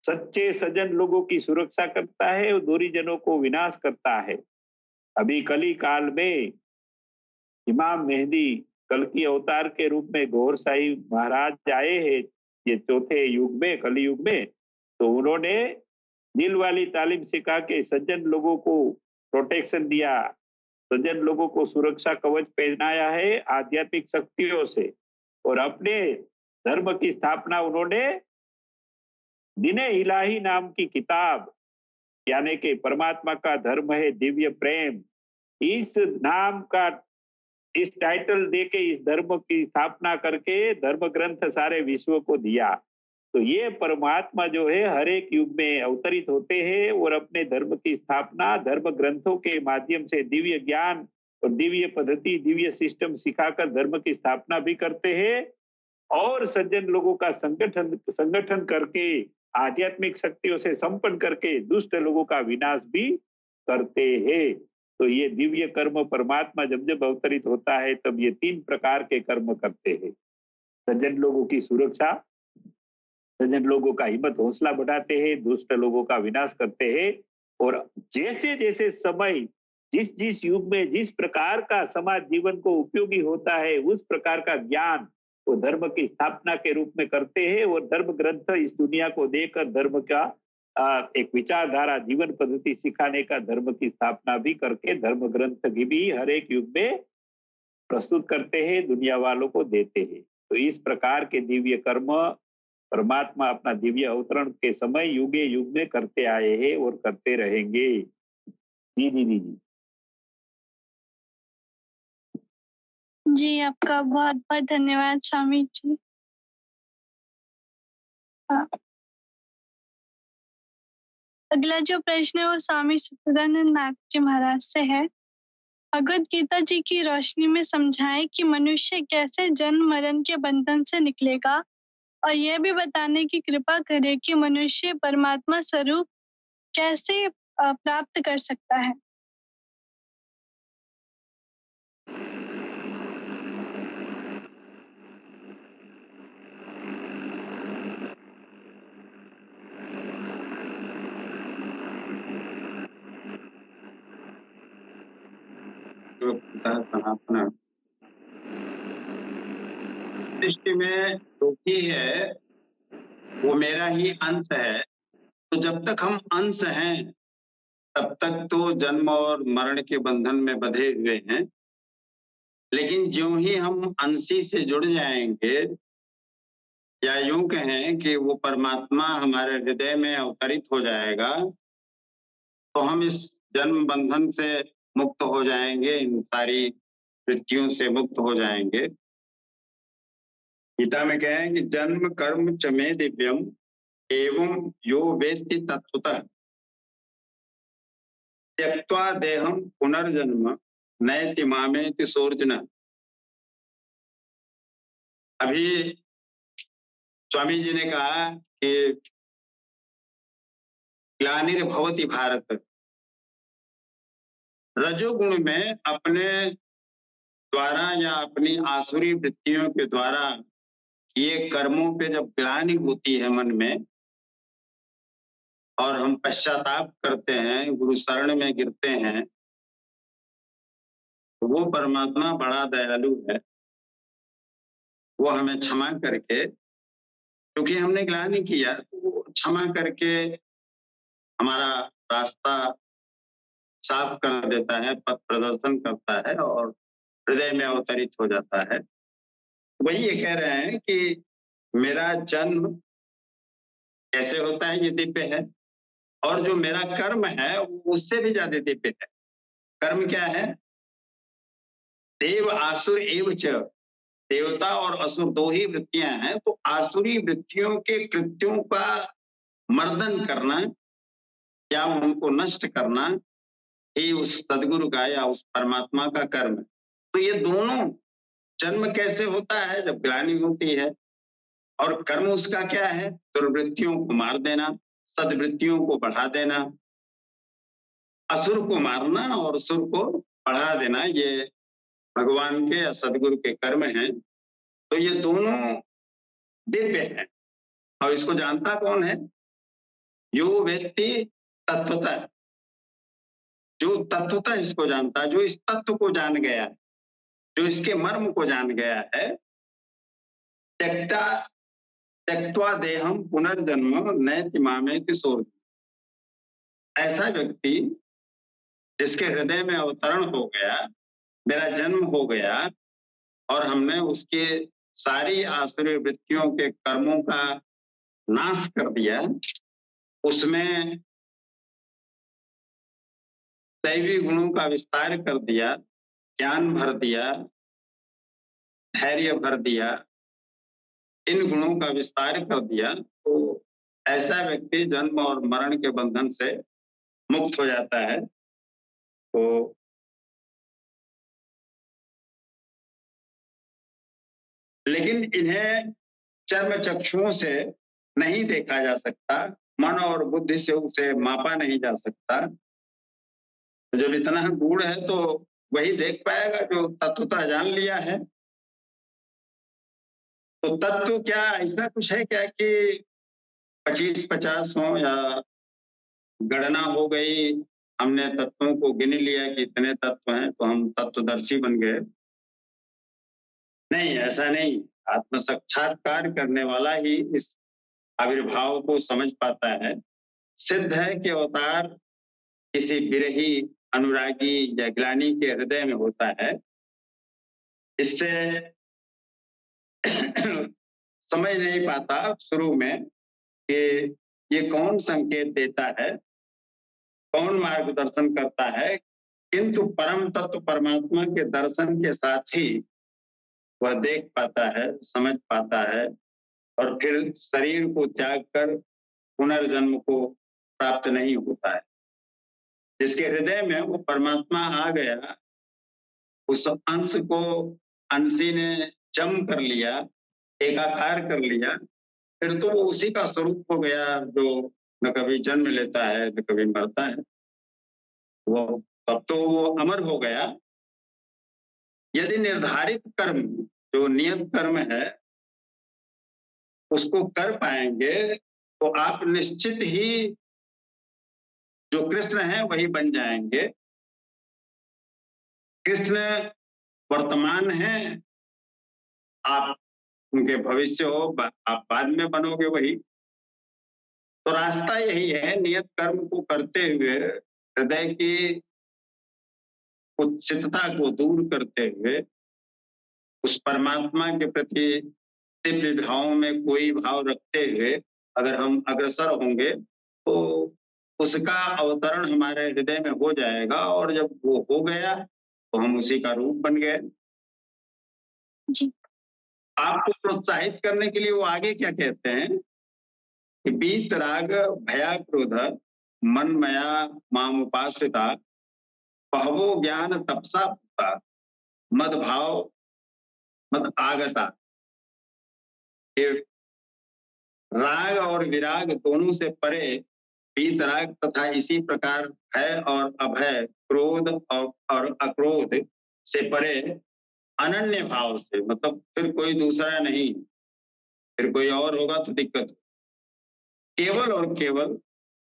सच्चे सज्जन लोगों की सुरक्षा करता है और दूरीजनों को विनाश करता है। अभी कली काल में इमाम मेहदी कल की अवतार के रूप में गौर साहिब महाराज आए हैं, ये चौथे युग में, कली युग में। तो उन्होंने दिल वाली तालीम सिखा के सज्जन लोगों को प्रोटेक्शन दिया, सज्जन लोगों को सुरक्षा कवच पहनाया है आध्यात्मिक शक्तियों से। और अपने धर्म की स्थापना उन्होंने दिने इलाही नाम की किताब, यानी कि परमात्मा का धर्म है दिव्य प्रेम, इस नाम का इस टाइटल देके इस धर्म की स्थापना करके धर्म ग्रंथ सारे विश्व को दिया। तो ये परमात्मा जो है हर एक युग में अवतरित होते हैं और अपने धर्म की स्थापना धर्म ग्रंथों के माध्यम से दिव्य ज्ञान और दिव्य पद्धति, दिव्य सिस्टम सिखाकर धर्म की स्थापना भी करते हैं। और सज्जन लोगों का संगठन करके आध्यात्मिक शक्तियों से संपन्न करके दुष्ट लोगों का विनाश भी करते हैं। तो ये दिव्य कर्म परमात्मा जब जब अवतरित होता है तब ये 3 प्रकार के कर्म करते हैं। सज्जन लोगों की सुरक्षा, सज्जन लोगों का हिम्मत हौसला बढ़ाते हैं, दुष्ट लोगों का विनाश करते हैं। और जैसे जैसे समय जिस जिस युग में जिस प्रकार का समाज जीवन को उपयोगी होता है उस प्रकार का ज्ञान वो धर्म की स्थापना के रूप में करते हैं। और धर्म ग्रंथ इस दुनिया को देकर धर्म का एक विचारधारा जीवन पद्धति सिखाने का धर्म की स्थापना भी करके धर्म ग्रंथ की भी हर एक युग में प्रस्तुत करते हैं, दुनिया वालों को देते हैं। तो इस प्रकार के दिव्य कर्म परमात्मा अपना दिव्य अवतरण के समय युगे युग में करते आए हैं और करते रहेंगे। जी दीदी जी। जी, आपका बहुत-बहुत धन्यवाद स्वामी जी। हाँ। अगला जो प्रश्न है वो स्वामी सच्चिदानंद नाथ जी महाराज से है। भगवद गीता जी की रोशनी में समझाएं कि मनुष्य कैसे जन्म मरण के बंधन से निकलेगा और यह भी बताने की कृपा करें कि मनुष्य परमात्मा स्वरूप कैसे प्राप्त कर सकता है। जो पिता सनातन सृष्टि में जो भी है वो मेरा ही अंश है। तो जब तक हम अंश हैं तब तक तो जन्म और मरण के बंधन में बंधे हुए हैं। लेकिन ज्यों ही हम अंशी से जुड़ जाएंगे या यूं कहें कि वो परमात्मा हमारे हृदय में अवतरित हो जाएगा तो हम इस जन्म बंधन से मुक्त हो जाएंगे, इन सारी वृत्तियों से मुक्त हो जाएंगे। गीता में कहें कि जन्म कर्म च मे दिव्यम एवं यो वेत्ति तत्वतः त्यक्त्वा देहम पुनर्जन्म नयति मामेति सोर्जुन। अभी स्वामी जी ने कहा कि ग्लानिर्भवति भारत, रजोगुण में अपने द्वारा या अपनी आसुरी वृत्तियों के द्वारा किए कर्मों पे जब ग्लानि होती है मन में और हम पश्चाताप करते हैं, गुरु शरण में गिरते हैं, तो वो परमात्मा बड़ा दयालु है। वो हमें क्षमा करके, क्योंकि हमने ग्लानि किया तो वो क्षमा करके हमारा रास्ता साफ कर देता है, पथ प्रदर्शन करता है और हृदय में अवतरित हो जाता है। वही ये कह रहे हैं कि मेरा जन्म कैसे होता है ये दिव्य है और जो मेरा कर्म है वो उससे भी ज्यादा दिव्य है। कर्म क्या है? देव आसुर एव च, देवता और असुर दो ही वृत्तियां हैं। तो आसुरी वृत्तियों के कृत्यों का मर्दन करना या उनको नष्ट करना ही उस सदगुरु का या उस परमात्मा का कर्म है। तो ये दोनों, जन्म कैसे होता है? जब ग्लानि होती है। और कर्म उसका क्या है? दुर्वृत्तियों को मार देना, सद्वृत्तियों को बढ़ा देना, असुर को मारना और असुर को बढ़ा देना, ये भगवान के या सदगुरु के कर्म हैं। तो ये दोनों दिव्य हैं। और इसको जानता कौन है? यो व्यक्ति तत्वतः, जो तत्वतः इसको जानता, जो इस तत्व को जान गया, जो इसके मर्म को जान गया है। त्यक्त्वा देहम पुनर्जन्म नयति मामेति सोर्जुन। ऐसा व्यक्ति जिसके हृदय में अवतरण हो गया, मेरा जन्म हो गया और हमने उसके सारी आसुरी वृत्तियों के कर्मों का नाश कर दिया, उसमें दैवी गुणों का विस्तार कर दिया, ज्ञान भर दिया, धैर्य भर दिया, इन गुणों का विस्तार कर दिया, तो ऐसा व्यक्ति जन्म और मरण के बंधन से मुक्त हो जाता है। तो लेकिन इन्हें चर्म चक्षुओं से नहीं देखा जा सकता, मन और बुद्धि से उसे मापा नहीं जा सकता। तो जब इतना गूढ़ है तो वही देख पाएगा जो तत्वतः जान लिया है। तो तत्व क्या ऐसा कुछ है क्या कि 25-50 हो या गणना हो गई, हमने तत्वों को गिन लिया कि इतने तत्व हैं तो हम तत्वदर्शी बन गए? नहीं, ऐसा नहीं। आत्म साक्षात्कार करने वाला ही इस आविर्भाव को समझ पाता है। सिद्ध है कि अवतार किसी विरही, अनुरागी या ग्लानि के हृदय में होता है। इससे समझ नहीं पाता शुरू में कि ये कौन संकेत देता है, कौन मार्गदर्शन करता है, किंतु परम तत्व परमात्मा के दर्शन के साथ ही वह देख पाता है, समझ पाता है और फिर शरीर को त्याग कर पुनर्जन्म को प्राप्त नहीं होता है। जिसके हृदय में वो परमात्मा आ गया, उस अंश को अंशी ने जम कर लिया, एकाकार कर लिया, फिर तो वो उसी का स्वरूप हो गया जो न कभी जन्म लेता है न कभी मरता है। वो तब तो वो अमर हो गया। यदि निर्धारित कर्म, जो नियत कर्म है, उसको कर पाएंगे तो आप निश्चित ही जो कृष्ण है वही बन जाएंगे। कृष्ण वर्तमान है, आप उनके भविष्य हो, आप बाद में बनोगे वही। तो रास्ता यही है, नियत कर्म को करते हुए, हृदय की कुत्सितता को दूर करते हुए, उस परमात्मा के प्रति दिव्य भावों में कोई भाव रखते हुए अगर हम अग्रसर होंगे तो उसका अवतरण हमारे हृदय में हो जाएगा, और जब वो हो गया तो हम उसी का रूप बन गए। जी। आपको प्रोत्साहित करने के लिए वो आगे क्या कहते हैं कि बीत राग भया क्रोध मन मया माम उपासिता बहवो ज्ञान तपसा पुता मद भाव मद आगता। ये राग और विराग दोनों से परे वीतराग तथा इसी प्रकार भय और अभय, क्रोध और अक्रोध से परे अनन्य भाव से, मतलब फिर कोई दूसरा नहीं, फिर कोई और होगा तो दिक्कत हो। केवल और केवल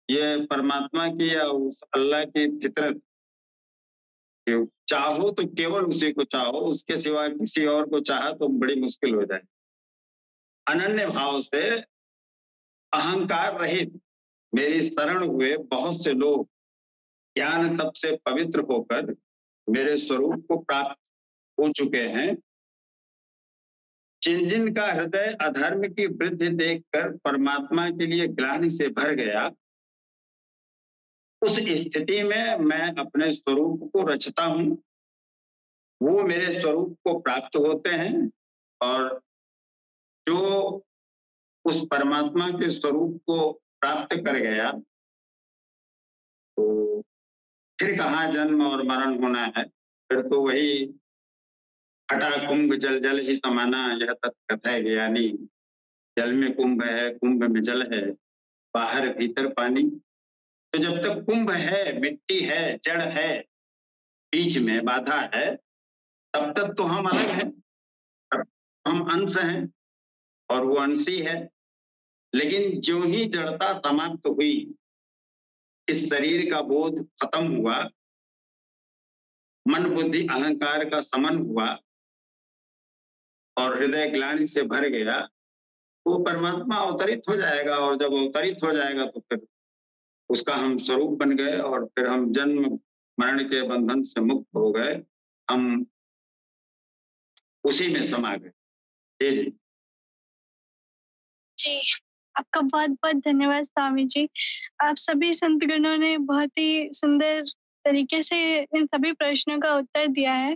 ये परमात्मा की या उस अल्लाह की फितरत, चाहो तो केवल उसी को चाहो, उसके सिवा किसी और को चाहा तो बड़ी मुश्किल हो जाए। अनन्य भाव से अहंकार रहित मेरी शरण हुए बहुत से लोग ज्ञान तप से पवित्र होकर मेरे स्वरूप को प्राप्त हो चुके हैं। जिन जिन का हृदय अधर्म की वृद्धि देखकर परमात्मा के लिए ग्लानि से भर गया, उस स्थिति में मैं अपने स्वरूप को रचता हूँ, वो मेरे स्वरूप को प्राप्त होते हैं, और जो उस परमात्मा के स्वरूप को प्राप्त कर गया तो फिर कहाँ जन्म और मरण होना है, फिर तो वही घटा कुंभ जल जल ही समाना, यह तत्कथ है ज्ञानी। जल में कुंभ है, कुंभ में जल है, बाहर भीतर पानी। तो जब तक कुंभ है, मिट्टी है, जड़ है, बीच में बाधा है, तब तक तो हम अलग हैं, हम अंश हैं और वो अंशी है। लेकिन जो ही जड़ता समाप्त हुई, इस शरीर का बोध खत्म हुआ, मन बुद्धि अहंकार का समन हुआ और हृदय ग्लानि से भर गया, वो परमात्मा अवतरित हो जाएगा, और जब अवतरित हो जाएगा तो फिर उसका हम स्वरूप बन गए, और फिर हम जन्म मरण के बंधन से मुक्त हो गए, हम उसी में समा गए। जी जी, आपका बहुत-बहुत धन्यवाद स्वामी जी। आप सभी संतगणों ने बहुत ही सुंदर तरीके से इन सभी प्रश्नों का उत्तर दिया है।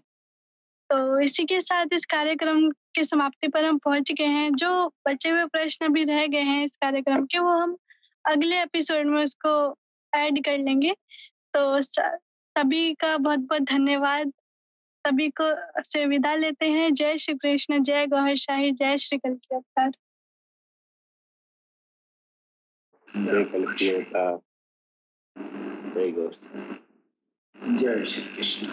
तो इसी के साथ इस कार्यक्रम की समाप्ति पर हम पहुँच गए हैं। जो बचे हुए प्रश्न अभी रह गए हैं इस कार्यक्रम के, वो हम अगले एपिसोड में उसको ऐड कर लेंगे। तो सभी का बहुत-बहुत धन्यवाद। सभी को से विदा लेते हैं। जय श्री कृष्ण, जय गौहर शाही, जय श्री कल्की अवतार। जय कल्की अवतार, जय गौर। जय श्री कृष्ण।